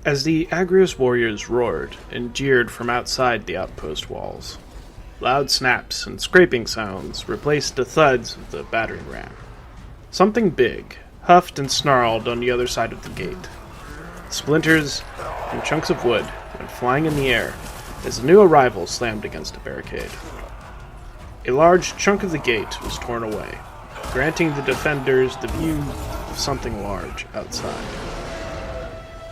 as the Agrios warriors roared and jeered from outside the outpost walls. Loud snaps and scraping sounds replaced the thuds of the battering ram. Something big huffed and snarled on the other side of the gate. Splinters and chunks of wood went flying in the air as a new arrival slammed against a barricade. A large chunk of the gate was torn away, granting the defenders the view of something large outside.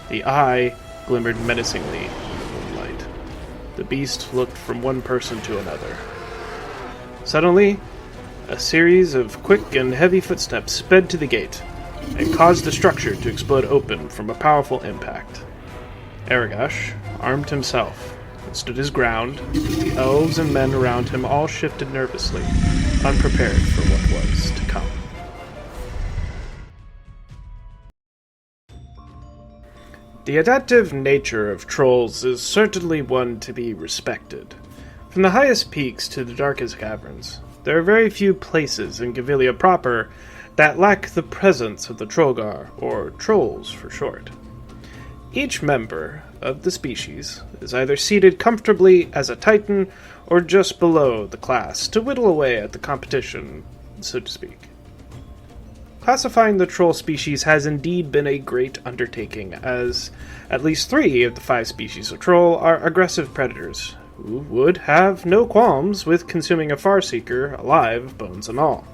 The eye glimmered menacingly in the moonlight. The beast looked from one person to another. Suddenly, a series of quick and heavy footsteps sped to the gate and caused the structure to explode open from a powerful impact. Aragash armed himself and stood his ground. The elves and men around him all shifted nervously, unprepared for what was to come. The adaptive nature of trolls is certainly one to be respected. From the highest peaks to the darkest caverns, there are very few places in Gavilia proper that lack the presence of the Trollgar, or trolls for short. Each member of the species is either seated comfortably as a titan or just below the class to whittle away at the competition, so to speak. Classifying the troll species has indeed been a great undertaking, as at least 3 of the 5 species of troll are aggressive predators, who would have no qualms with consuming a Farseeker alive, bones and all.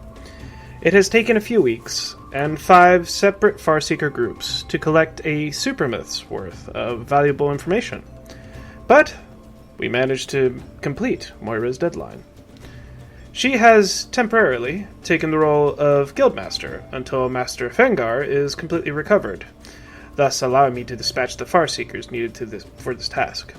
It has taken a few weeks, and 5 separate Farseeker groups to collect a supermyth's worth of valuable information. But we managed to complete Moira's deadline. She has temporarily taken the role of Guildmaster until Master Fengar is completely recovered, thus allowing me to dispatch the Farseekers needed for this task.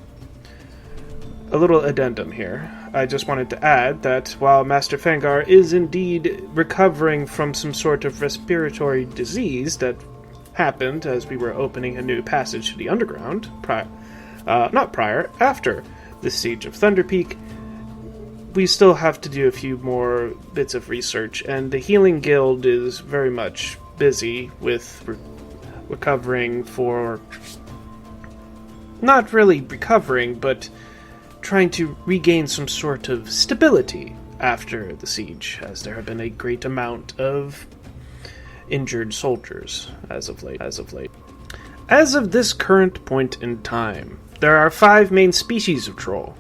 A little addendum here. I just wanted to add that while Master Fengar is indeed recovering from some sort of respiratory disease that happened as we were opening a new passage to the underground, after the Siege of Thunderpeak, we still have to do a few more bits of research, and the Healing Guild is very much busy with recovering for... not really recovering, but trying to regain some sort of stability after the siege, as there have been a great amount of injured soldiers as of late. As of this current point in time, there are 5 main species of troll,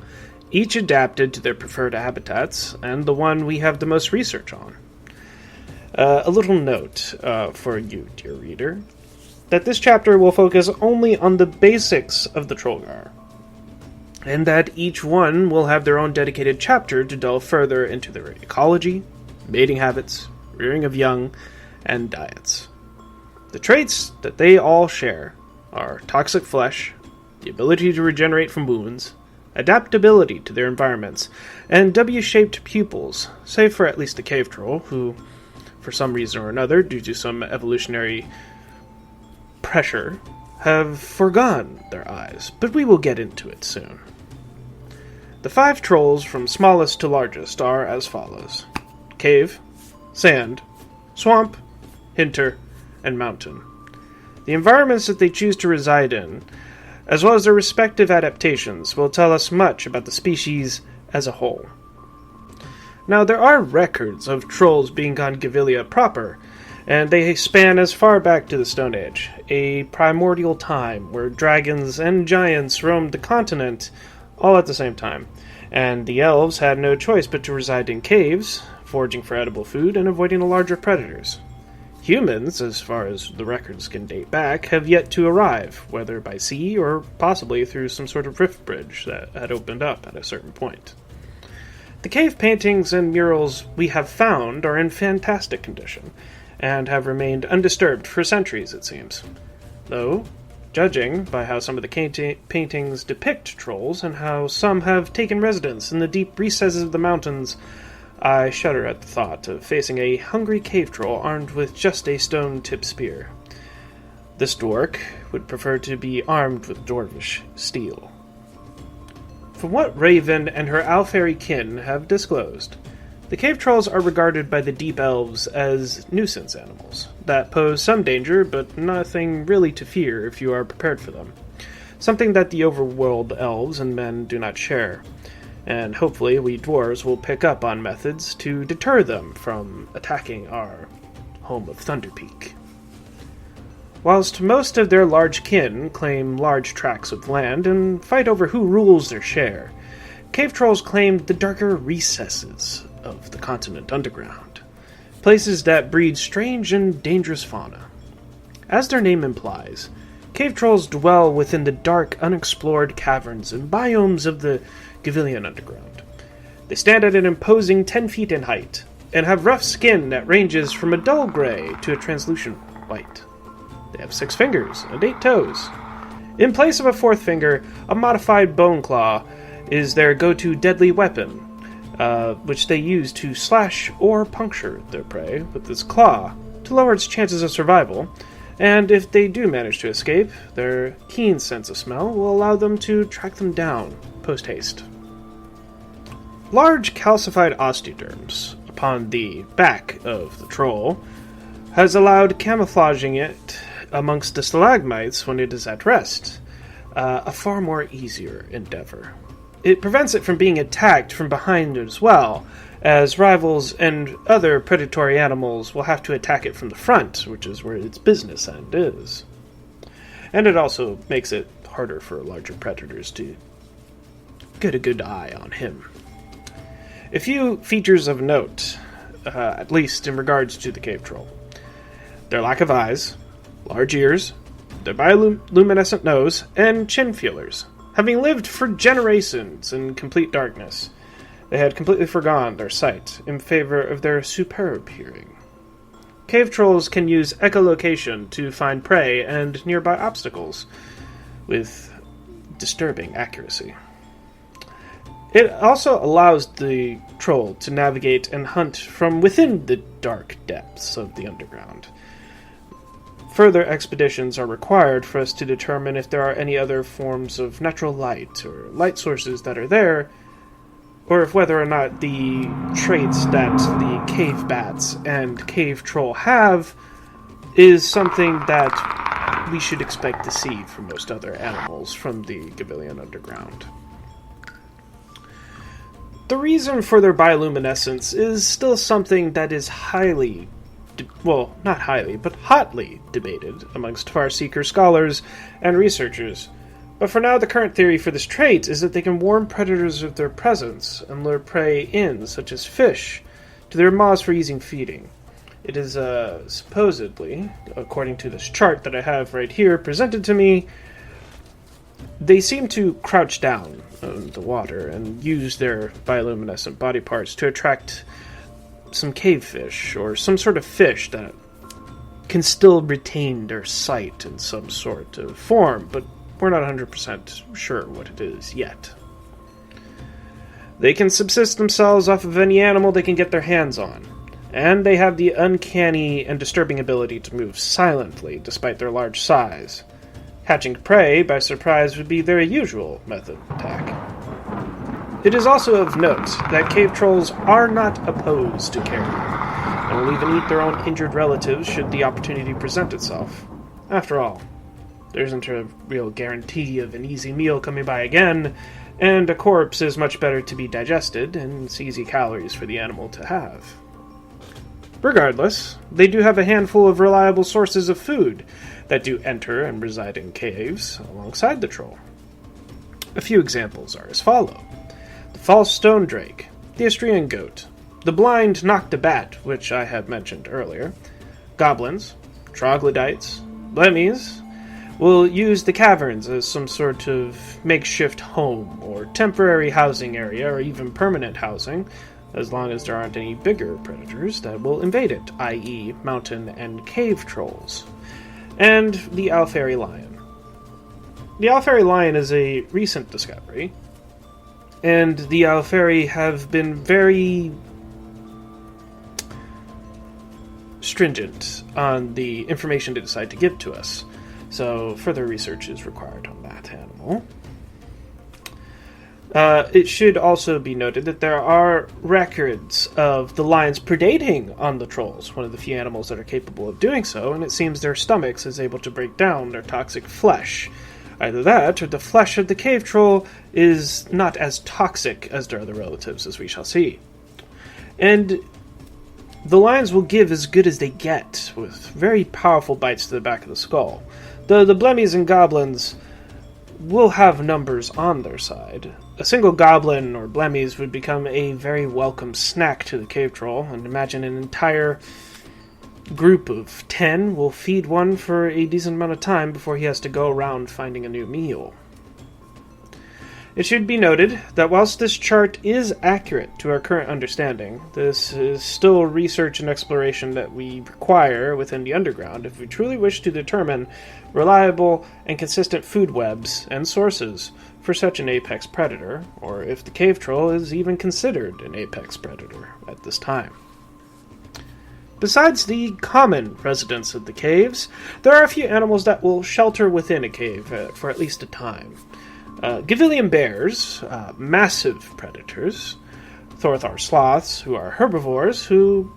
each adapted to their preferred habitats, and the one we have the most research on. A little note for you, dear reader, that this chapter will focus only on the basics of the Trollgar, and that each one will have their own dedicated chapter to delve further into their ecology, mating habits, rearing of young, and diets. The traits that they all share are toxic flesh, the ability to regenerate from wounds, adaptability to their environments, and W-shaped pupils, save for at least the cave troll, who, for some reason or another, due to some evolutionary pressure, have forgone their eyes, but we will get into it soon. The 5 trolls from smallest to largest are as follows: cave, sand, swamp, hinter, and mountain. The environments that they choose to reside in, as well as their respective adaptations, will tell us much about the species as a whole. Now, there are records of trolls being on Gavilia proper, and they span as far back to the Stone Age, a primordial time where dragons and giants roamed the continent all at the same time, and the elves had no choice but to reside in caves, foraging for edible food and avoiding the larger predators. Humans, as far as the records can date back, have yet to arrive, whether by sea or possibly through some sort of rift bridge that had opened up at a certain point. The cave paintings and murals we have found are in fantastic condition, and have remained undisturbed for centuries, it seems. Though, judging by how some of the paintings depict trolls and how some have taken residence in the deep recesses of the mountains, I shudder at the thought of facing a hungry cave troll armed with just a stone-tipped spear. This dwarf would prefer to be armed with dwarvish steel. From what Raven and her Alfairy kin have disclosed, the cave trolls are regarded by the Deep Elves as nuisance animals that pose some danger, but nothing really to fear if you are prepared for them. something that the overworld elves and men do not share. And hopefully we dwarves will pick up on methods to deter them from attacking our home of Thunderpeak. Whilst most of their large kin claim large tracts of land and fight over who rules their share, cave trolls claim the darker recesses of the continent underground, places that breed strange and dangerous fauna. As their name implies, cave trolls dwell within the dark, unexplored caverns and biomes of the Gavilian underground. They stand at an imposing 10 feet in height, and have rough skin that ranges from a dull gray to a translucent white. They have 6 fingers and 8 toes. In place of a 4th finger, a modified bone claw is their go-to deadly weapon, which they use to slash or puncture their prey with this claw to lower its chances of survival, and if they do manage to escape, their keen sense of smell will allow them to track them down post-haste. Large calcified osteoderms upon the back of the troll has allowed camouflaging it amongst the stalagmites when it is at rest, a far more easier endeavor. It prevents it from being attacked from behind as well, as rivals and other predatory animals will have to attack it from the front, which is where its business end is. And it also makes it harder for larger predators to get a good eye on him. A few features of note, at least in regards to the cave troll. Their lack of eyes, large ears, their bioluminescent nose, and chin feelers. Having lived for generations in complete darkness, they had completely forgone their sight in favor of their superb hearing. Cave trolls can use echolocation to find prey and nearby obstacles with disturbing accuracy. It also allows the troll to navigate and hunt from within the dark depths of the underground. Further expeditions are required for us to determine if there are any other forms of natural light or light sources that are there, or if whether or not the traits that the cave bats and cave troll have is something that we should expect to see from most other animals from the Gavilian underground. The reason for their bioluminescence is still something that is hotly debated amongst Farseeker scholars and researchers. But for now, the current theory for this trait is that they can warn predators of their presence and lure prey in, such as fish, to their maws for easy feeding. It is supposedly, according to this chart that I have right here presented to me, they seem to crouch down in the water and use their bioluminescent body parts to attract some cave fish or some sort of fish that can still retain their sight in some sort of form, but we're not 100% sure what it is yet. They can subsist themselves off of any animal they can get their hands on, and they have the uncanny and disturbing ability to move silently despite their large size. Catching prey by surprise would be their usual method of attack. It is also of note that cave trolls are not opposed to carrion, and will even eat their own injured relatives should the opportunity present itself. After all, there isn't a real guarantee of an easy meal coming by again, and a corpse is much better to be digested, and it's easy calories for the animal to have. Regardless, they do have a handful of reliable sources of food that do enter and reside in caves alongside the troll. A few examples are as follow: the false stone drake, the Astrian goat, the blind noctibat, which I had mentioned earlier, goblins, troglodytes, blemmies, will use the caverns as some sort of makeshift home or temporary housing area or even permanent housing, as long as there aren't any bigger predators that will invade it, i.e. mountain and cave trolls. And the Alfairy lion. The Alfairy lion is a recent discovery, and the Alfairy have been very stringent on the information they decide to give to us, so further research is required on that animal. It should also be noted that there are records of the lions predating on the trolls, one of the few animals that are capable of doing so, and it seems their stomachs is able to break down their toxic flesh, Either that, or the flesh of the cave troll is not as toxic as their other relatives, as we shall see. And the lions will give as good as they get, with very powerful bites to the back of the skull. The blemmies and goblins will have numbers on their side. A single goblin or blemmies would become a very welcome snack to the cave troll, and imagine an entire group of 10 will feed one for a decent amount of time before he has to go around finding a new meal. It should be noted that whilst this chart is accurate to our current understanding, this is still research and exploration that we require within the underground if we truly wish to determine reliable and consistent food webs and sources for such an apex predator, or if the cave troll is even considered an apex predator at this time. Besides the common residents of the caves, there are a few animals that will shelter within a cave for at least a time. Gavilian bears, massive predators, Thorthar sloths, who are herbivores, who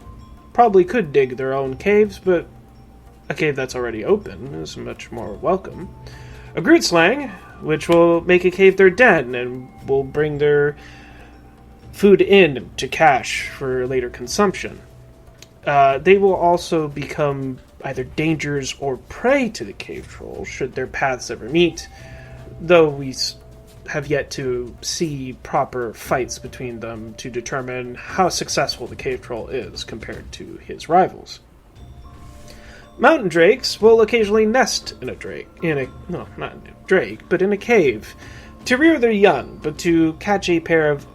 probably could dig their own caves, but a cave that's already open is much more welcome. A grootslang, which will make a cave their den and will bring their food in to cache for later consumption. They will also become either dangers or prey to the cave troll should their paths ever meet, though we have yet to see proper fights between them to determine how successful the cave troll is compared to his rivals. Mountain drakes will occasionally nest in a cave to rear their young, but to catch a pair of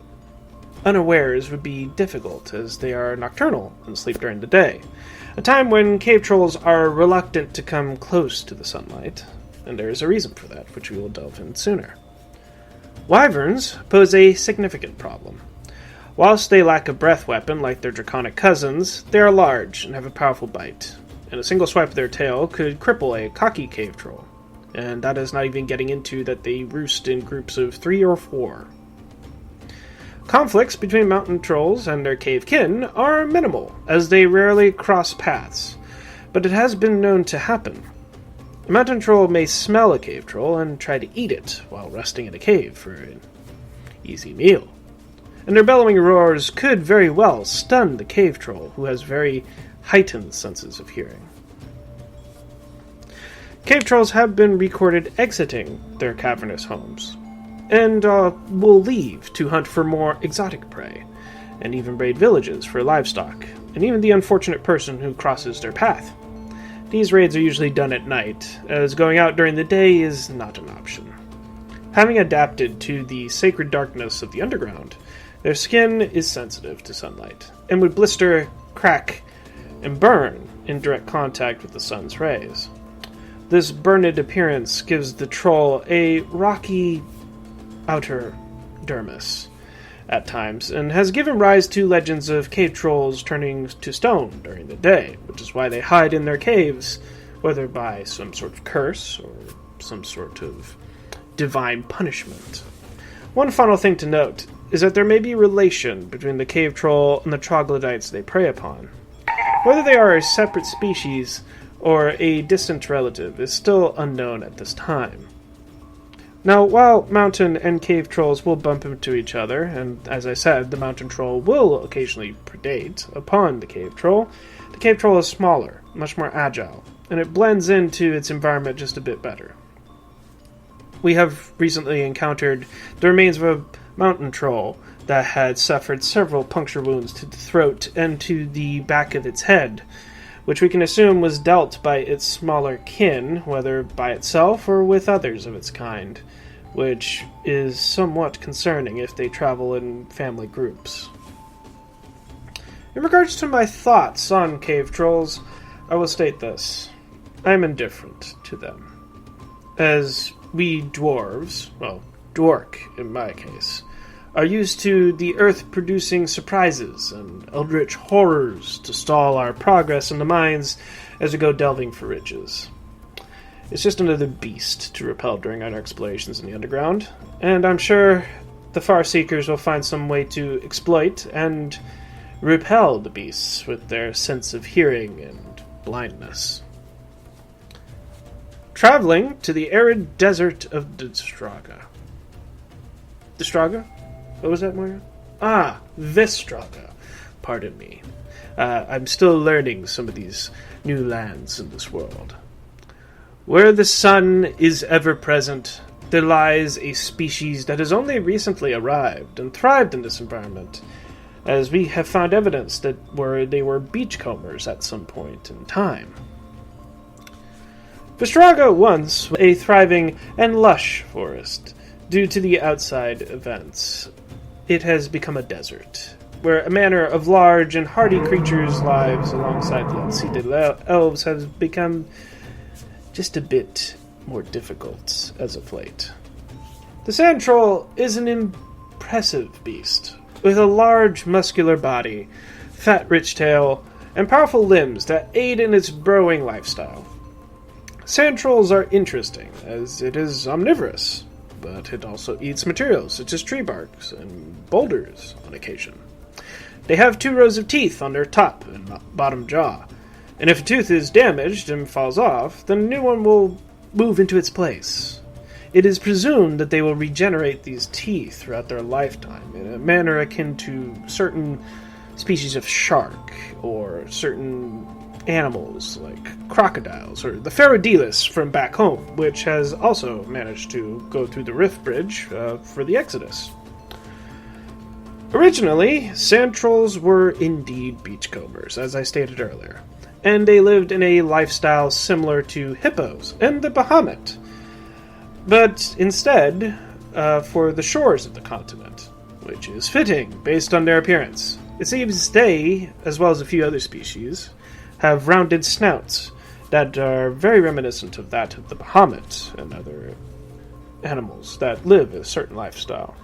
unawares would be difficult, as they are nocturnal and sleep during the day, a time when cave trolls are reluctant to come close to the sunlight, and there is a reason for that, which we will delve in sooner. Wyverns pose a significant problem. Whilst they lack a breath weapon like their draconic cousins, they are large and have a powerful bite, and a single swipe of their tail could cripple a cocky cave troll, and that is not even getting into that they roost in groups of 3 or 4. Conflicts between mountain trolls and their cave kin are minimal, as they rarely cross paths, but it has been known to happen. A mountain troll may smell a cave troll and try to eat it while resting in a cave for an easy meal. And their bellowing roars could very well stun the cave troll, who has very heightened senses of hearing. Cave trolls have been recorded exiting their cavernous homes, and will leave to hunt for more exotic prey, and even raid villages for livestock, and even the unfortunate person who crosses their path. These raids are usually done at night, as going out during the day is not an option. Having adapted to the sacred darkness of the underground, their skin is sensitive to sunlight, and would blister, crack, and burn in direct contact with the sun's rays. This burned appearance gives the troll a rocky outer dermis at times, and has given rise to legends of cave trolls turning to stone during the day, which is why they hide in their caves, whether by some sort of curse or some sort of divine punishment. One final thing to note is that there may be relation between the cave troll and the troglodytes they prey upon. Whether they are a separate species or a distant relative is still unknown at this time. Now, while mountain and cave trolls will bump into each other, and as I said, the mountain troll will occasionally predate upon the cave troll is smaller, much more agile, and it blends into its environment just a bit better. We have recently encountered the remains of a mountain troll that had suffered several puncture wounds to the throat and to the back of its head, which we can assume was dealt by its smaller kin, whether by itself or with others of its kind, which is somewhat concerning if they travel in family groups. In regards to my thoughts on cave trolls, I will state this. I am indifferent to them, as we dwarves, well, dwark in my case, are used to the earth producing surprises and eldritch horrors to stall our progress in the mines as we go delving for riches. It's just another beast to repel during our explorations in the underground, and I'm sure the Far Seekers will find some way to exploit and repel the beasts with their sense of hearing and blindness. traveling to the arid desert of Distraga. Distraga? What was that, Moira? Ah, Vistraga. Pardon me. I'm still learning some of these new lands in this world. Where the sun is ever present, there lies a species that has only recently arrived and thrived in this environment, as we have found evidence that they were beachcombers at some point in time. Vistraga once was a thriving and lush forest. Due to the outside events, it has become a desert, where a manner of large and hardy creatures' lives alongside the unseated elves has become just a bit more difficult as of late. The sand troll is an impressive beast, with a large muscular body, fat rich tail, and powerful limbs that aid in its burrowing lifestyle. Sand trolls are interesting, as it is omnivorous, but it also eats materials such as tree barks and boulders on occasion. They have 2 rows of teeth on their top and bottom jaw, and if a tooth is damaged and falls off, then a new one will move into its place. It is presumed that they will regenerate these teeth throughout their lifetime in a manner akin to certain species of shark or certain animals like crocodiles or the Ferrodilus from back home, which has also managed to go through the Rift Bridge for the Exodus. Originally, sand trolls were indeed beachcombers, as I stated earlier, and they lived in a lifestyle similar to hippos and the Bahamut, but instead for the shores of the continent, which is fitting based on their appearance. It seems they, as well as a few other species, have rounded snouts that are very reminiscent of that of the Bahamut and other animals that live a certain lifestyle.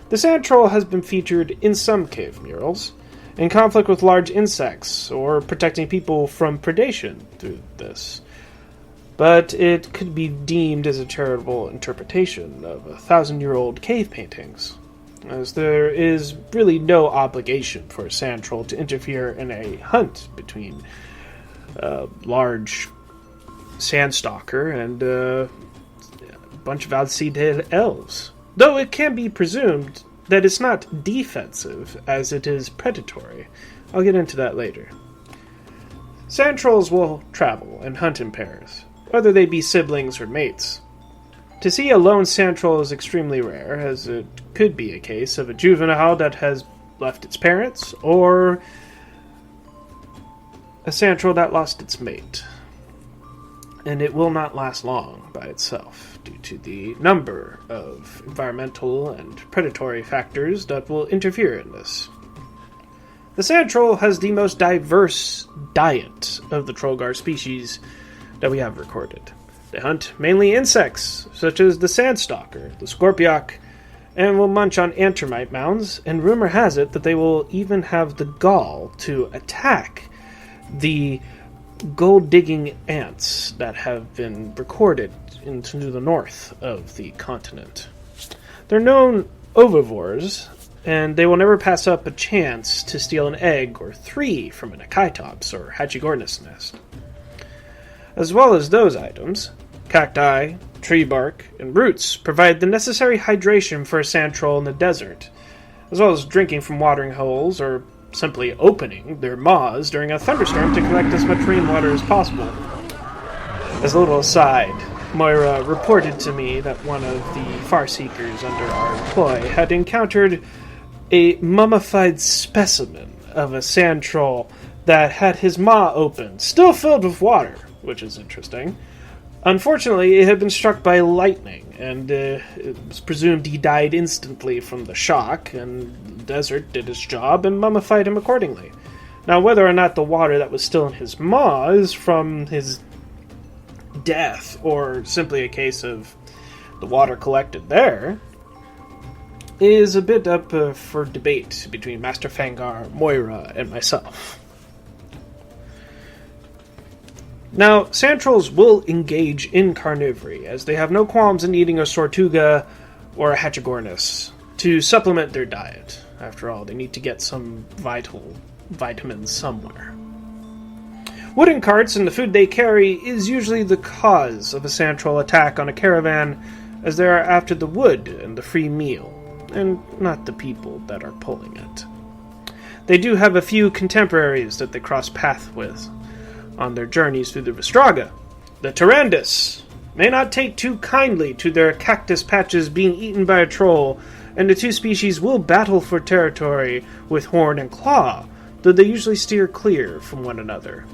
The sand troll has been featured in some cave murals, in conflict with large insects, or protecting people from predation through this. But it could be deemed as a charitable interpretation of 1,000-year-old cave paintings, as there is really no obligation for a sand troll to interfere in a hunt between a large sandstalker and a bunch of unseated elves. Though it can be presumed that it's not defensive, as it is predatory. I'll get into that later. Sand trolls will travel and hunt in pairs, whether they be siblings or mates. To see a lone sand troll is extremely rare, as it could be a case of a juvenile that has left its parents, or a sand troll that lost its mate. And it will not last long by itself, due to the number of environmental and predatory factors that will interfere in this. The sand troll has the most diverse diet of the trollgar species that we have recorded. They hunt mainly insects, such as the sandstalker, the scorpioch, and will munch on anthermite mounds, and rumor has it that they will even have the gall to attack the gold-digging ants that have been recorded into the north of the continent. They're known ovivores, and they will never pass up a chance to steal an egg or 3 from an Achaitops or Hachigornis nest. As well as those items, cacti, tree bark, and roots provide the necessary hydration for a sand troll in the desert, as well as drinking from watering holes or simply opening their maws during a thunderstorm to collect as much rainwater as possible. As a little aside, Moira reported to me that one of the Farseekers under our employ had encountered a mummified specimen of a sand troll that had his maw open, still filled with water, which is interesting. Unfortunately, it had been struck by lightning, and it was presumed he died instantly from the shock, and the desert did its job and mummified him accordingly. Now, whether or not the water that was still in his maw is from his death, or simply a case of the water collected there, is a bit up for debate between Master Fengar, Moira, and myself. Now, sand trolls will engage in carnivory, as they have no qualms in eating a Sortuga or a Hachigornis to supplement their diet. After all, they need to get some vitamins somewhere. Wooden carts and the food they carry is usually the cause of a sand troll attack on a caravan, as they are after the wood and the free meal, and not the people that are pulling it. They do have a few contemporaries that they cross paths with on their journeys through the Vistraga. The Tyrannus may not take too kindly to their cactus patches being eaten by a troll, and the two species will battle for territory with horn and claw, though they usually steer clear from one another.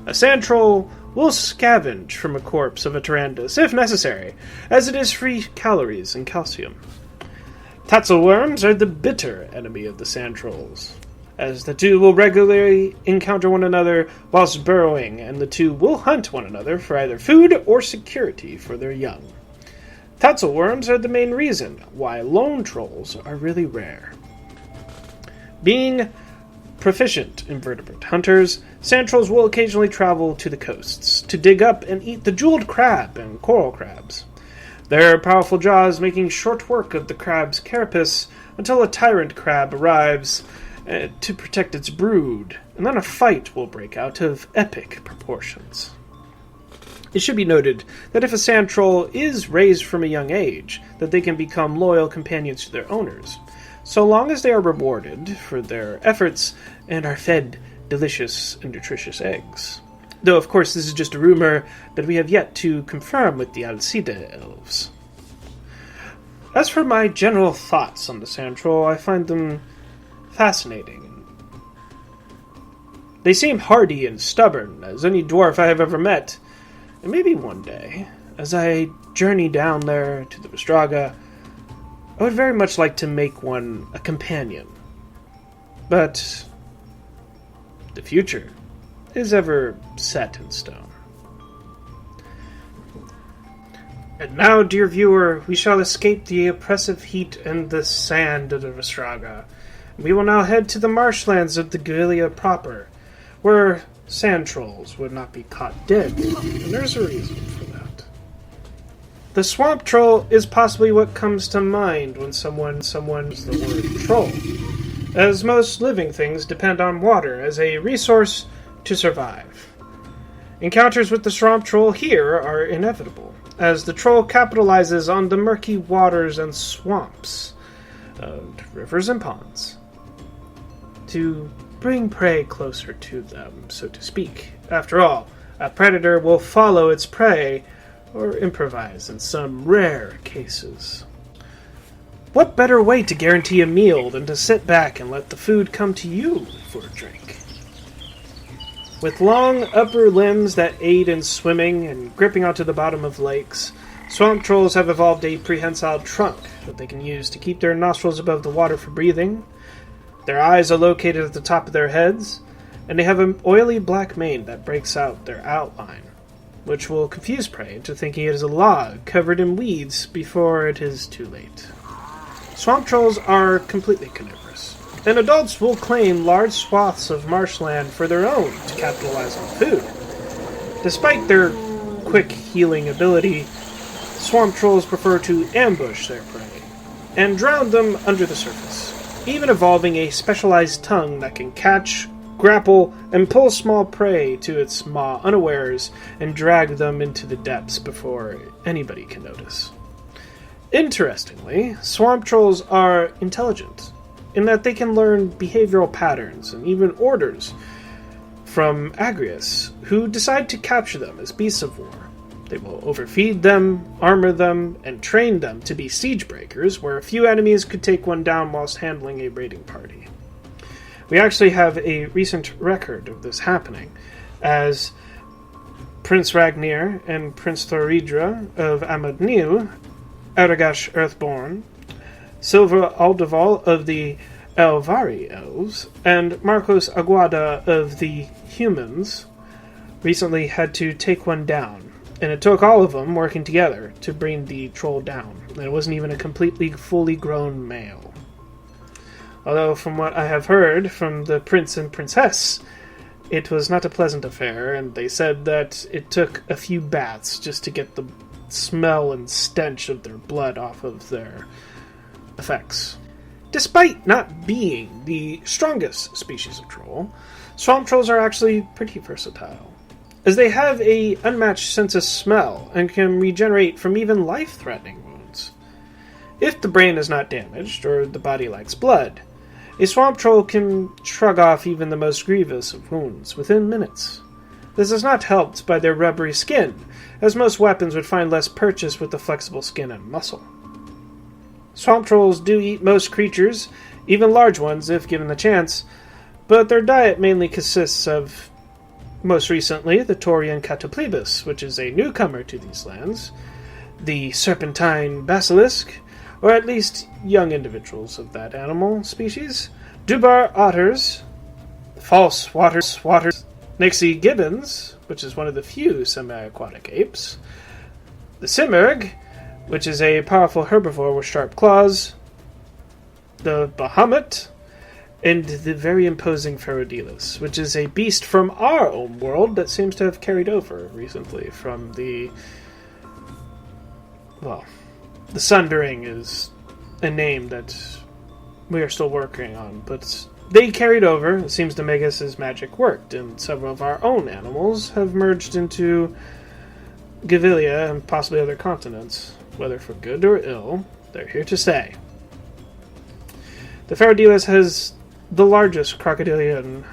A sand troll will scavenge from a corpse of a Tyrannus if necessary, as it is free calories and calcium. Tatzelworms are the bitter enemy of the sand trolls, as the two will regularly encounter one another whilst burrowing, and the two will hunt one another for either food or security for their young. Tatzelworms are the main reason why lone trolls are really rare. Being proficient invertebrate hunters, sand trolls will occasionally travel to the coasts to dig up and eat the jeweled crab and coral crabs. Their powerful jaws making short work of the crab's carapace until a tyrant crab arrives to protect its brood, and then a fight will break out of epic proportions. It should be noted that if a sand troll is raised from a young age, that they can become loyal companions to their owners, so long as they are rewarded for their efforts and are fed delicious and nutritious eggs. Though, of course, this is just a rumor that we have yet to confirm with the Alcide elves. As for my general thoughts on the sand troll, I find them fascinating. They seem hardy and stubborn as any dwarf I have ever met, and maybe one day, as I journey down there to the Vistraga, I would very much like to make one a companion. But the future is ever set in stone. And now, dear viewer, we shall escape the oppressive heat and the sand of the Vistraga. We will now head to the marshlands of the Gavilian proper, where sand trolls would not be caught dead, and there's a reason for that. The swamp troll is possibly what comes to mind when someone uses the word troll, as most living things depend on water as a resource to survive. Encounters with the swamp troll here are inevitable, as the troll capitalizes on the murky waters and swamps of rivers and ponds to bring prey closer to them, so to speak. After all, a predator will follow its prey or improvise in some rare cases. What better way to guarantee a meal than to sit back and let the food come to you for a drink? With long upper limbs that aid in swimming and gripping onto the bottom of lakes, swamp trolls have evolved a prehensile trunk that they can use to keep their nostrils above the water for breathing. Their eyes are located at the top of their heads, and they have an oily black mane that breaks out their outline, which will confuse prey into thinking it is a log covered in weeds before it is too late. Swamp trolls are completely carnivorous, and adults will claim large swaths of marshland for their own to capitalize on food. Despite their quick healing ability, swamp trolls prefer to ambush their prey and drown them under the surface, even evolving a specialized tongue that can catch, grapple, and pull small prey to its maw unawares and drag them into the depths before anybody can notice. Interestingly, swamp trolls are intelligent, in that they can learn behavioral patterns and even orders from Agrias, who decide to capture them as beasts of war. They will overfeed them, armor them, and train them to be siege breakers, where a few enemies could take one down whilst handling a raiding party. We actually have a recent record of this happening, as Prince Ragnir and Prince Thoridra of Amadnil, Aragash Earthborn, Silva Aldeval of the Elvari Elves, and Marcos Aguada of the Humans recently had to take one down, and it took all of them working together to bring the troll down, and it wasn't even a completely fully grown male. Although, from what I have heard from the prince and princess, it was not a pleasant affair, and they said that it took a few baths just to get the smell and stench of their blood off of their effects. Despite not being the strongest species of troll, swamp trolls are actually pretty versatile, as they have an unmatched sense of smell and can regenerate from even life-threatening wounds. If the brain is not damaged, or the body lacks blood, a swamp troll can shrug off even the most grievous of wounds within minutes. This is not helped by their rubbery skin, as most weapons would find less purchase with the flexible skin and muscle. Swamp trolls do eat most creatures, even large ones if given the chance, but their diet mainly consists of, most recently, the Taurian Catoplebus, which is a newcomer to these lands, the serpentine basilisk, or at least young individuals of that animal species, Dubar otters, false waters, Nixie gibbons, which is one of the few semi-aquatic apes, the Simurgh, which is a powerful herbivore with sharp claws, the Bahamut, and the very imposing Ferrodilus, which is a beast from our own world that seems to have carried over recently from the... well, the Sundering is a name that we are still working on, but they carried over. It seems to Magus' magic worked, and several of our own animals have merged into Gavilia and possibly other continents. Whether for good or ill, they're here to stay. The Ferrodilus has the largest crocodilian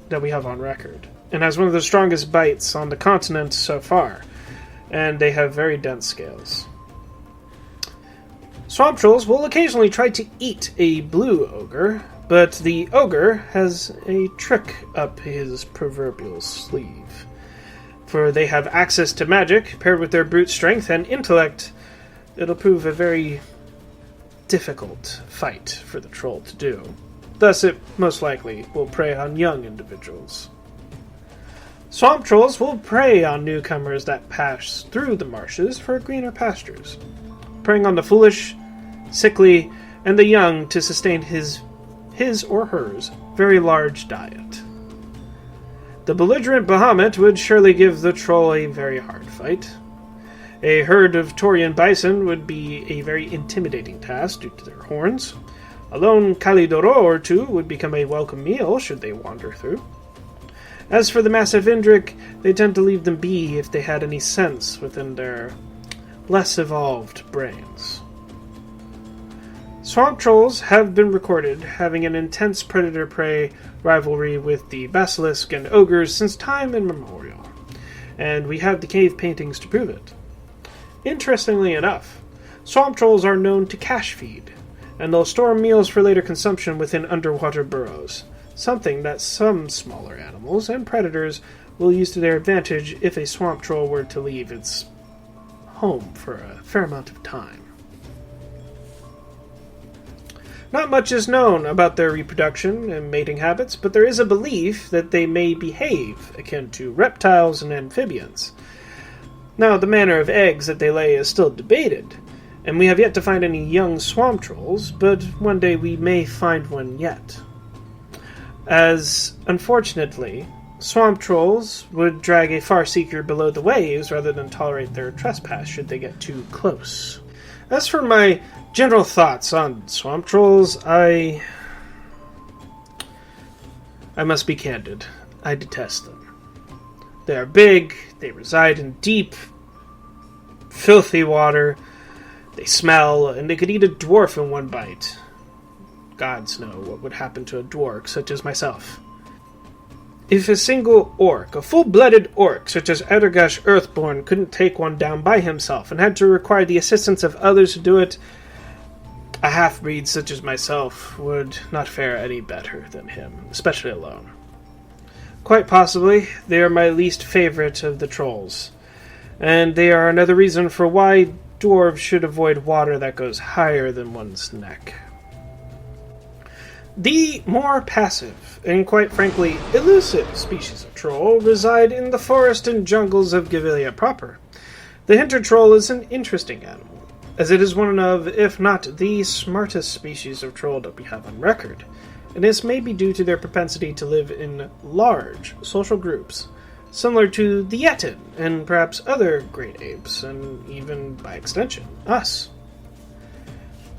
that we have on record, and has one of the strongest bites on the continent so far, and they have very dense scales. Swamp trolls will occasionally try to eat a blue ogre, but the ogre has a trick up his proverbial sleeve. For they have access to magic, paired with their brute strength and intellect. It'll prove a very difficult fight for the troll to do. Thus, it most likely will prey on young individuals. Swamp trolls will prey on newcomers that pass through the marshes for greener pastures, preying on the foolish, sickly, and the young to sustain his or hers very large diet. The belligerent Bahamut would surely give the troll a very hard fight. A herd of Taurian bison would be a very intimidating task due to their horns. A lone Kalidoro or two would become a welcome meal should they wander through. As for the massive Indrik, they tend to leave them be if they had any sense within their less evolved brains. Swamp trolls have been recorded having an intense predator-prey rivalry with the basilisk and ogres since time immemorial, and we have the cave paintings to prove it. Interestingly enough, swamp trolls are known to cache feed, and they'll store meals for later consumption within underwater burrows, something that some smaller animals and predators will use to their advantage if a swamp troll were to leave its home for a fair amount of time. Not much is known about their reproduction and mating habits, but there is a belief that they may behave akin to reptiles and amphibians. Now, the manner of eggs that they lay is still debated, and we have yet to find any young swamp trolls, but one day we may find one yet. As, unfortunately, swamp trolls would drag a farseeker below the waves rather than tolerate their trespass should they get too close. As for my general thoughts on swamp trolls, I must be candid. I detest them. They are big, they reside in deep, filthy water, they smell, and they could eat a dwarf in one bite. Gods know what would happen to a dwarf such as myself. If a single orc, a full-blooded orc such as Edergash Earthborn, couldn't take one down by himself and had to require the assistance of others to do it, a half-breed such as myself would not fare any better than him, especially alone. Quite possibly, they are my least favorite of the trolls, and they are another reason for why dwarves should avoid water that goes higher than one's neck. The more passive, and quite frankly elusive species of troll reside in the forest and jungles of Gavilia proper. The hinter troll is an interesting animal, as it is one of, if not the smartest species of troll that we have on record, and this may be due to their propensity to live in large social groups, similar to the Yetin and perhaps other great apes, and even, by extension, us.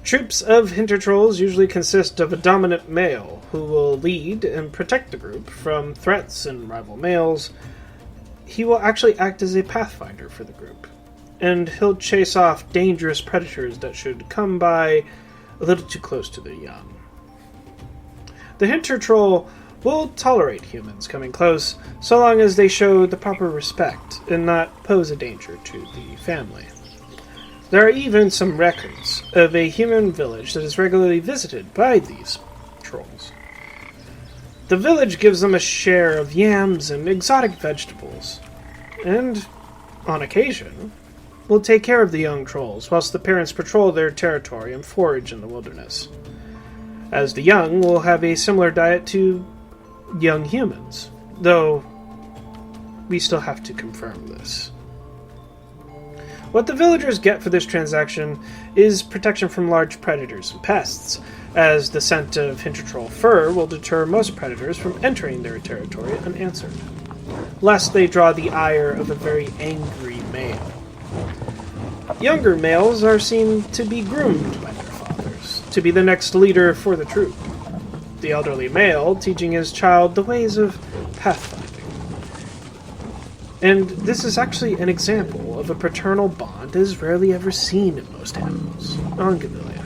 Troops of hintertrolls usually consist of a dominant male who will lead and protect the group from threats and rival males. He will actually act as a pathfinder for the group, and he'll chase off dangerous predators that should come by a little too close to the young. The hintertroll will tolerate humans coming close so long as they show the proper respect and not pose a danger to the family. There are even some records of a human village that is regularly visited by these trolls. The village gives them a share of yams and exotic vegetables, and, on occasion, will take care of the young trolls whilst the parents patrol their territory and forage in the wilderness, as the young will have a similar diet to young humans, though we still have to confirm this. What the villagers get for this transaction is protection from large predators and pests, as the scent of hintertroll fur will deter most predators from entering their territory unanswered, lest they draw the ire of a very angry male. Younger males are seen to be groomed by their fathers to be the next leader for the troop, the elderly male teaching his child the ways of pathfinding. And this is actually an example of a paternal bond that is rarely ever seen in most animals on Gavilian.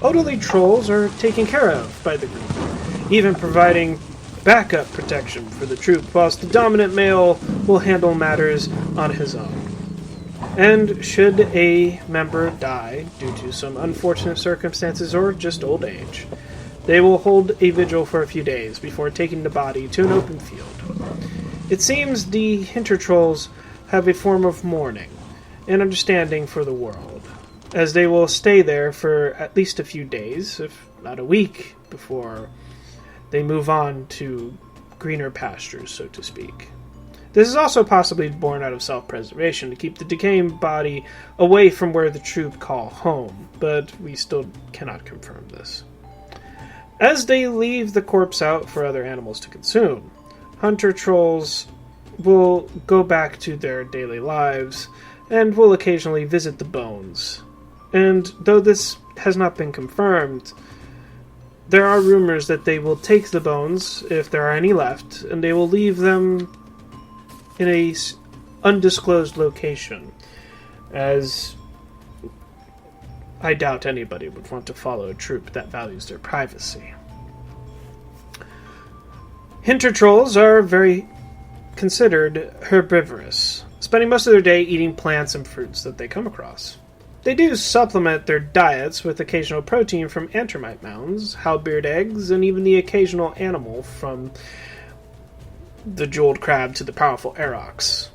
Elderly trolls are taken care of by the group, even providing backup protection for the troop, whilst the dominant male will handle matters on his own. And should a member die due to some unfortunate circumstances or just old age, they will hold a vigil for a few days before taking the body to an open field. It seems the hintertrolls have a form of mourning and understanding for the world, as they will stay there for at least a few days, if not a week, before they move on to greener pastures, so to speak. This is also possibly born out of self-preservation to keep the decaying body away from where the troop call home, but we still cannot confirm this. As they leave the corpse out for other animals to consume, hunter trolls will go back to their daily lives and will occasionally visit the bones. And though this has not been confirmed, there are rumors that they will take the bones, if there are any left, and they will leave them in a undisclosed location, as I doubt anybody would want to follow a troop that values their privacy. Hintertrolls are very considered herbivorous, spending most of their day eating plants and fruits that they come across. They do supplement their diets with occasional protein from anthermite mounds, halberd eggs, and even the occasional animal, from the jeweled crab to the powerful aurochs.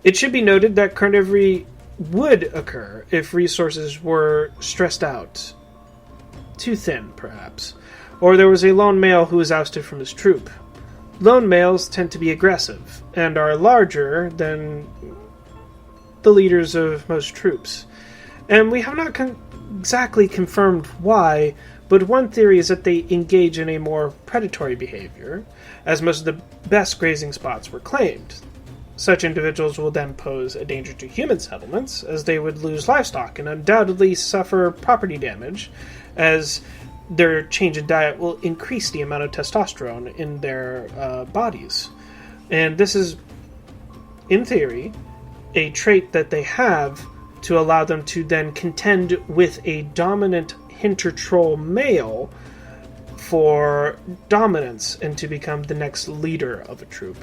It should be noted that carnivory would occur if resources were stressed out, too thin perhaps, or there was a lone male who was ousted from his troop. Lone males tend to be aggressive and are larger than the leaders of most troops. And we have not exactly confirmed why, but one theory is that they engage in a more predatory behavior, as most of the best grazing spots were claimed. Such individuals will then pose a danger to human settlements, as they would lose livestock and undoubtedly suffer property damage, as their change in diet will increase the amount of testosterone in their bodies. And this is, in theory, a trait that they have to allow them to then contend with a dominant hintertroll male for dominance and to become the next leader of a troop,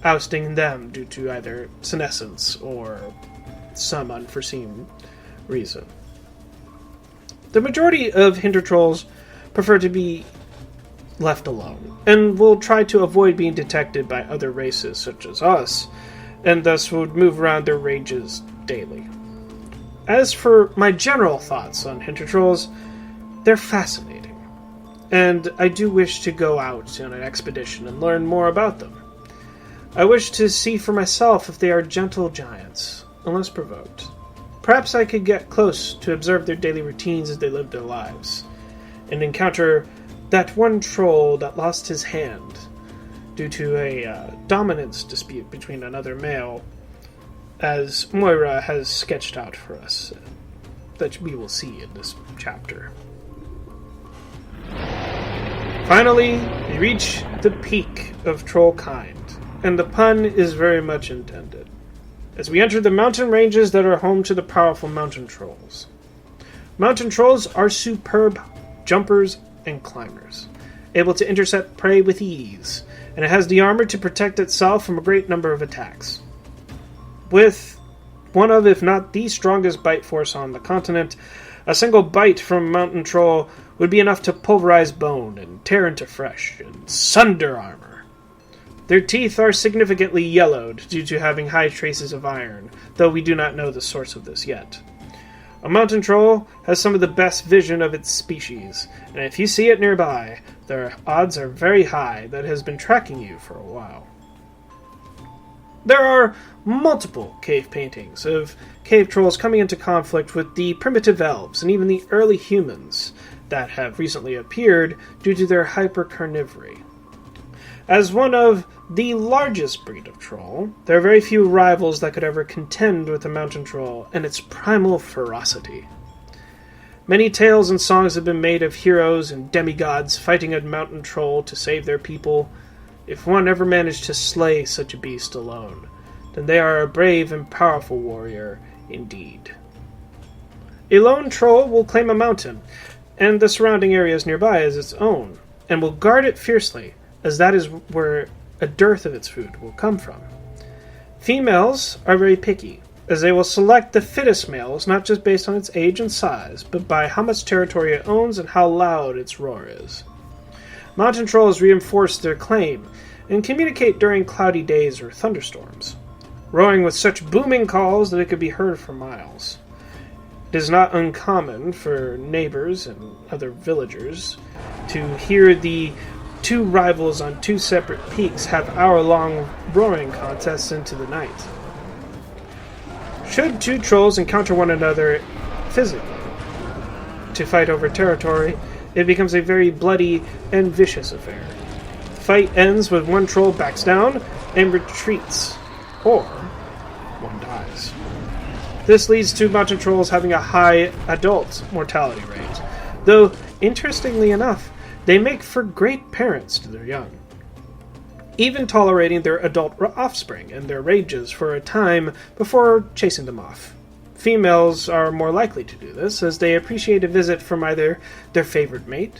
ousting them due to either senescence or some unforeseen reason. The majority of hintertrolls prefer to be left alone, and will try to avoid being detected by other races such as us, and thus would move around their ranges daily. As for my general thoughts on hintertrolls, they're fascinating, and I do wish to go out on an expedition and learn more about them. I wish to see for myself if they are gentle giants, unless provoked. Perhaps I could get close to observe their daily routines as they live their lives, and encounter that one troll that lost his hand due to a dominance dispute between another male, as Moira has sketched out for us. that we will see in this chapter. Finally, we reach the peak of troll kind, and the pun is very much intended, as we enter the mountain ranges that are home to the powerful mountain trolls. Mountain trolls are superb jumpers and climbers, able to intercept prey with ease, and it has the armor to protect itself from a great number of attacks. With one of, if not the strongest bite force on the continent, a single bite from a mountain troll would be enough to pulverize bone and tear into flesh and sunder armor. Their teeth are significantly yellowed due to having high traces of iron, though we do not know the source of this yet. A mountain troll has some of the best vision of its species, and if you see it nearby, the odds are very high that it has been tracking you for a while. There are multiple cave paintings of cave trolls coming into conflict with the primitive elves and even the early humans that have recently appeared due to their hypercarnivory. As one of the largest breed of troll, there are very few rivals that could ever contend with the mountain troll and its primal ferocity. Many tales and songs have been made of heroes and demigods fighting a mountain troll to save their people. If one ever managed to slay such a beast alone, then they are a brave and powerful warrior indeed. A lone troll will claim a mountain, and the surrounding areas nearby as its own, and will guard it fiercely, as that is where a dearth of its food will come from. Females are very picky, as they will select the fittest males not just based on its age and size, but by how much territory it owns and how loud its roar is. Mountain trolls reinforce their claim and communicate during cloudy days or thunderstorms, roaring with such booming calls that it could be heard for miles. It is not uncommon for neighbors and other villagers to hear the two rivals on two separate peaks have hour-long roaring contests into the night. Should two trolls encounter one another physically to fight over territory, it becomes a very bloody and vicious affair. The fight ends when one troll backs down and retreats, or one dies. This leads to mountain trolls having a high adult mortality rate, though, interestingly enough, they make for great parents to their young, even tolerating their adult offspring and their rages for a time before chasing them off. Females are more likely to do this, as they appreciate a visit from either their favorite mate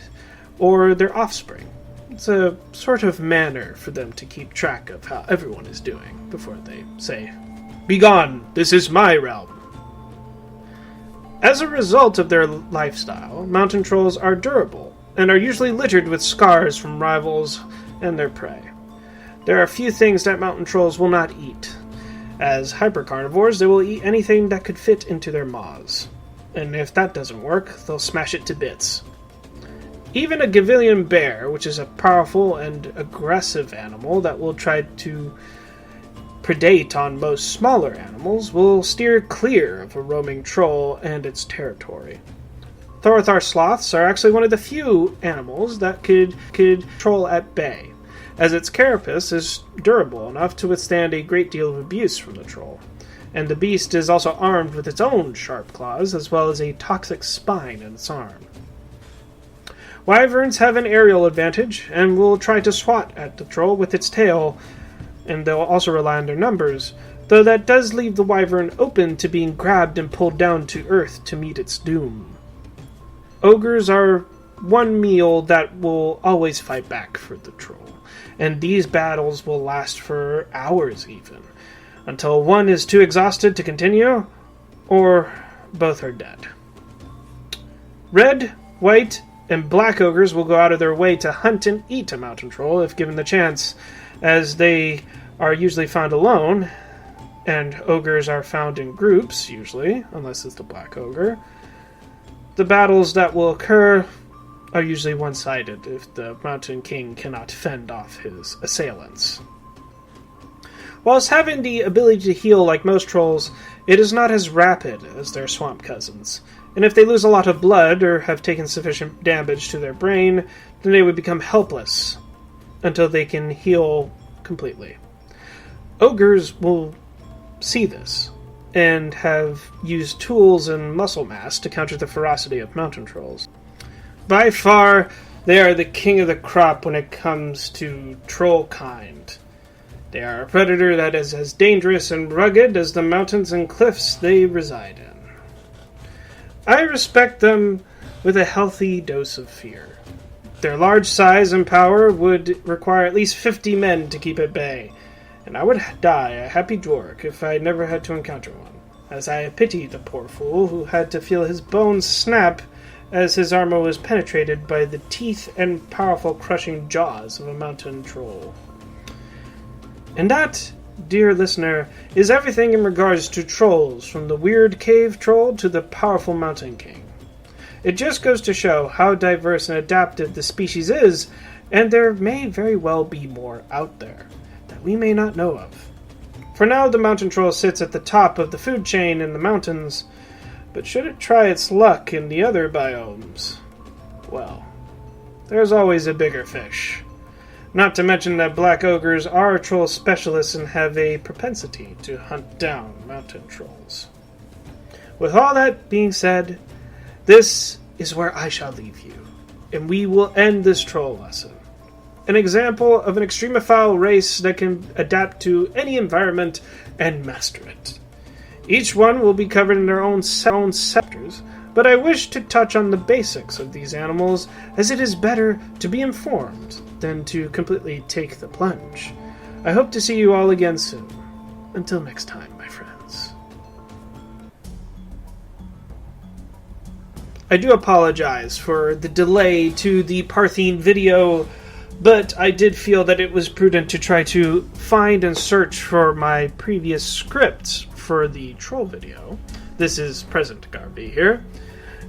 or their offspring. It's a sort of manner for them to keep track of how everyone is doing before they say, "Begone, this is my realm." As a result of their lifestyle, mountain trolls are durable and are usually littered with scars from rivals and their prey. There are few things that mountain trolls will not eat. As hypercarnivores, they will eat anything that could fit into their maws. And if that doesn't work, they'll smash it to bits. Even a Gavilian bear, which is a powerful and aggressive animal that will try to predate on most smaller animals, will steer clear of a roaming troll and its territory. Thorathar sloths are actually one of the few animals that could troll at bay, as its carapace is durable enough to withstand a great deal of abuse from the troll, and the beast is also armed with its own sharp claws, as well as a toxic spine in its arm. Wyverns have an aerial advantage, and will try to swat at the troll with its tail, and they'll also rely on their numbers, though that does leave the wyvern open to being grabbed and pulled down to earth to meet its doom. Ogres are one meal that will always fight back for the troll, and these battles will last for hours even, until one is too exhausted to continue, or both are dead. Red, white, and black ogres will go out of their way to hunt and eat a mountain troll if given the chance, as they are usually found alone, and ogres are found in groups, usually, unless it's the black ogre. The battles that will occur are usually one-sided if the Mountain King cannot fend off his assailants. Whilst having the ability to heal like most trolls, it is not as rapid as their swamp cousins, and if they lose a lot of blood or have taken sufficient damage to their brain, then they would become helpless until they can heal completely. Ogres will see this, and have used tools and muscle mass to counter the ferocity of mountain trolls. By far, they are the king of the crop when it comes to troll kind. They are a predator that is as dangerous and rugged as the mountains and cliffs they reside in. I respect them with a healthy dose of fear. Their large size and power would require at least 50 men to keep at bay, and I would die a happy dwarf if I never had to encounter one, as I pity the poor fool who had to feel his bones snap as his armor was penetrated by the teeth and powerful crushing jaws of a mountain troll. And that, dear listener, is everything in regards to trolls, from the weird cave troll to the powerful mountain king. It just goes to show how diverse and adaptive the species is, and there may very well be more out there that we may not know of. For now, the mountain troll sits at the top of the food chain in the mountains, but should it try its luck in the other biomes, well, there's always a bigger fish. Not to mention that black ogres are troll specialists and have a propensity to hunt down mountain trolls. With all that being said, this is where I shall leave you, and we will end this troll lesson. An example of an extremophile race that can adapt to any environment and master it. Each one will be covered in their own sectors, but I wish to touch on the basics of these animals, as it is better to be informed than to completely take the plunge. I hope to see you all again soon. Until next time, my friends. I do apologize for the delay to the Parthene video, but I did feel that it was prudent to try to find and search for my previous scripts for the troll video. This is Present Garvey here,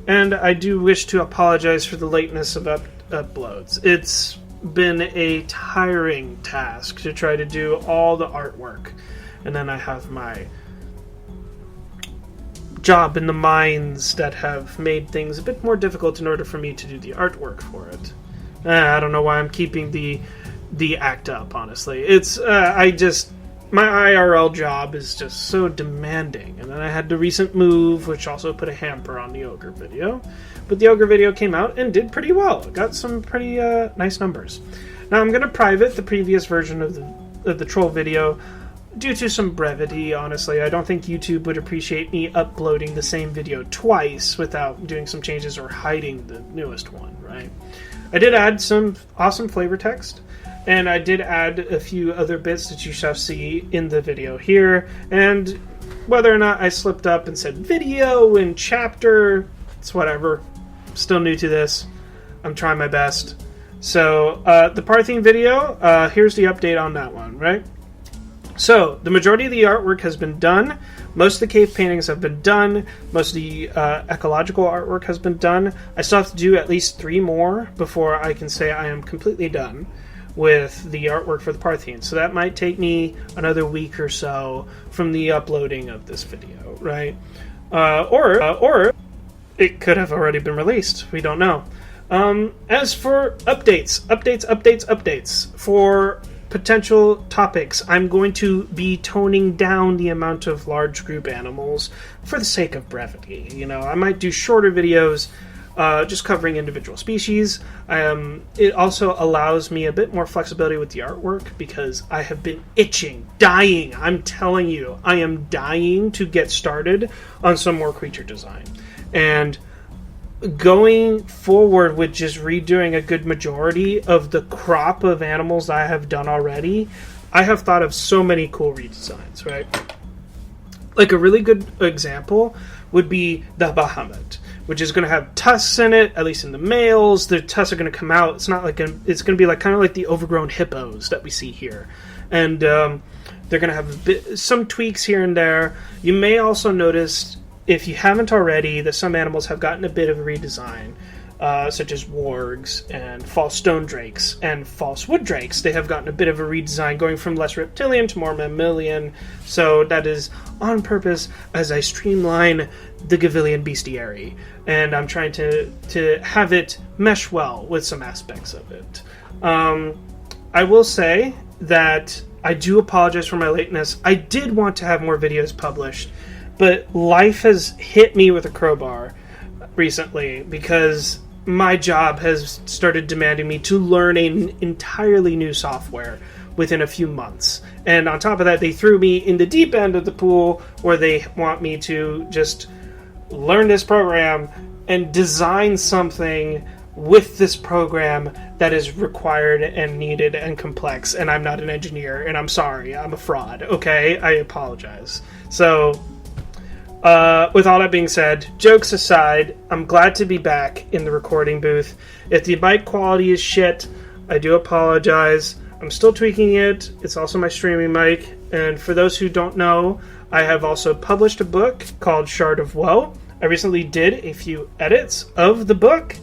and I do wish to apologize for the lateness of uploads. It's been a tiring task to try to do all the artwork, and then I have my job in the mines that have made things a bit more difficult in order for me to do the artwork for it. I don't know why I'm keeping the act up, honestly. It's my IRL job is just so demanding, and then I had the recent move, which also put a hamper on the ogre video. But the ogre video came out and did pretty well. It got some pretty nice numbers. Now I'm going to private the previous version of the troll video due to some brevity, honestly. I don't think YouTube would appreciate me uploading the same video twice without doing some changes or hiding the newest one, right? I did add some awesome flavor text, and I did add a few other bits that you shall see in the video here, and whether or not I slipped up and said video and chapter, it's whatever. I'm still new to this. I'm trying my best. So, the Parthene video, here's the update on that one, right? So, the majority of the artwork has been done. Most of the cave paintings have been done. Most of the ecological artwork has been done. I still have to do at least 3 more before I can say I am completely done with the artwork for the Parthene. So that might take me another week or so from the uploading of this video, right? Or it could have already been released. We don't know. As for updates for potential topics, I'm going to be toning down the amount of large group animals for the sake of brevity. You know, I might do shorter videos just covering individual species. It also allows me a bit more flexibility with the artwork because I have been dying. I'm telling you, I am dying to get started on some more creature design. And going forward with just redoing a good majority of the crop of animals I have done already, I have thought of so many cool redesigns, right? Like a really good example would be the Bahamut, which is going to have tusks in it, at least in the males. The tusks are going to come out. It's not like it's going to be like kind of like the overgrown hippos that we see here. And they're going to have some tweaks here and there. You may also notice, if you haven't already, that some animals have gotten a bit of a redesign, such as wargs and false stone drakes and false wood drakes. They have gotten a bit of a redesign, going from less reptilian to more mammalian. So that is on purpose as I streamline the Gavilian bestiary, and I'm trying to have it mesh well with some aspects of it. I will say that I do apologize for my lateness. I did want to have more videos published, but life has hit me with a crowbar recently because my job has started demanding me to learn an entirely new software within a few months. And on top of that, they threw me in the deep end of the pool where they want me to just learn this program and design something with this program that is required and needed and complex. And I'm not an engineer, and I'm sorry, I'm a fraud, okay? I apologize. So, with all that being said, jokes aside, I'm glad to be back in the recording booth. If the mic quality is shit, I do apologize. I'm still tweaking it. It's also my streaming mic. And for those who don't know, I have also published a book called Shard of Woe. I recently did a few edits of the book,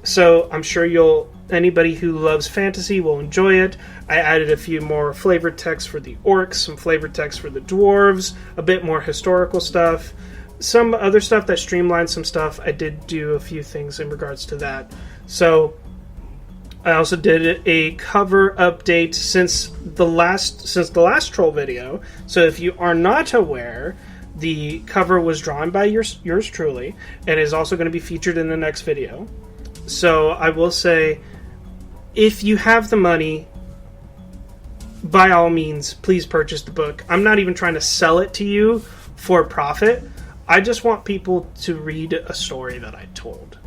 so I'm sure anybody who loves fantasy will enjoy it. I added a few more flavored texts for the orcs, some flavored text for the dwarves, a bit more historical stuff, some other stuff that streamlined some stuff. I did do a few things in regards to that. So I also did a cover update since the last troll video. So if you are not aware, the cover was drawn by yours truly, and is also going to be featured in the next video. So I will say, if you have the money, by all means, please purchase the book. I'm not even trying to sell it to you for profit. I just want people to read a story that I told.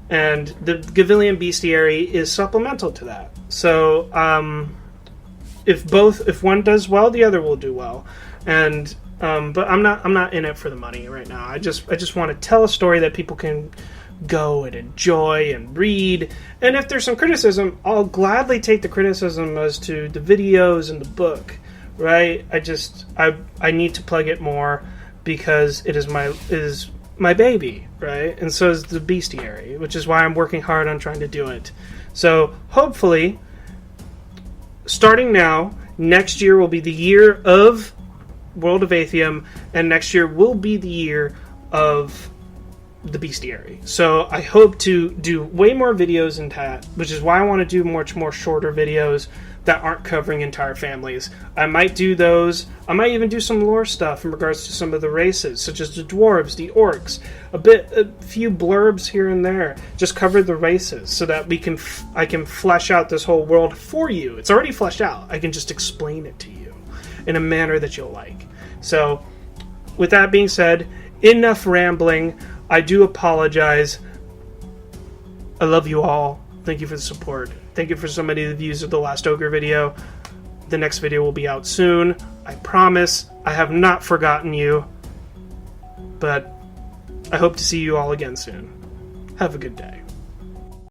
And the Gavilian bestiary is supplemental to that. So if one does well, the other will do well. And but I'm not in it for the money right now. I just want to tell a story that people can go and enjoy and read. And if there's some criticism, I'll gladly take the criticism as to the videos and the book. Right? I need to plug it more because it is my baby, right? And so is the bestiary, which is why I'm working hard on trying to do it. So hopefully, starting now, next year will be the year of World of Atheum, and next year will be the year of the bestiary. So I hope to do way more videos in that, which is why I want to do much more shorter videos that aren't covering entire families. I might do those. I might even do some lore stuff in regards to some of the races, such as the dwarves, the orcs, a few blurbs here and there. Just cover the races so that I can flesh out this whole world for you. It's already fleshed out. I can just explain it to you in a manner that you'll like. So, with that being said, enough rambling. I do apologize. I love you all. Thank you for the support. Thank you for so many of the views of the last Ogre video. The next video will be out soon. I promise I have not forgotten you. But I hope to see you all again soon. Have a good day.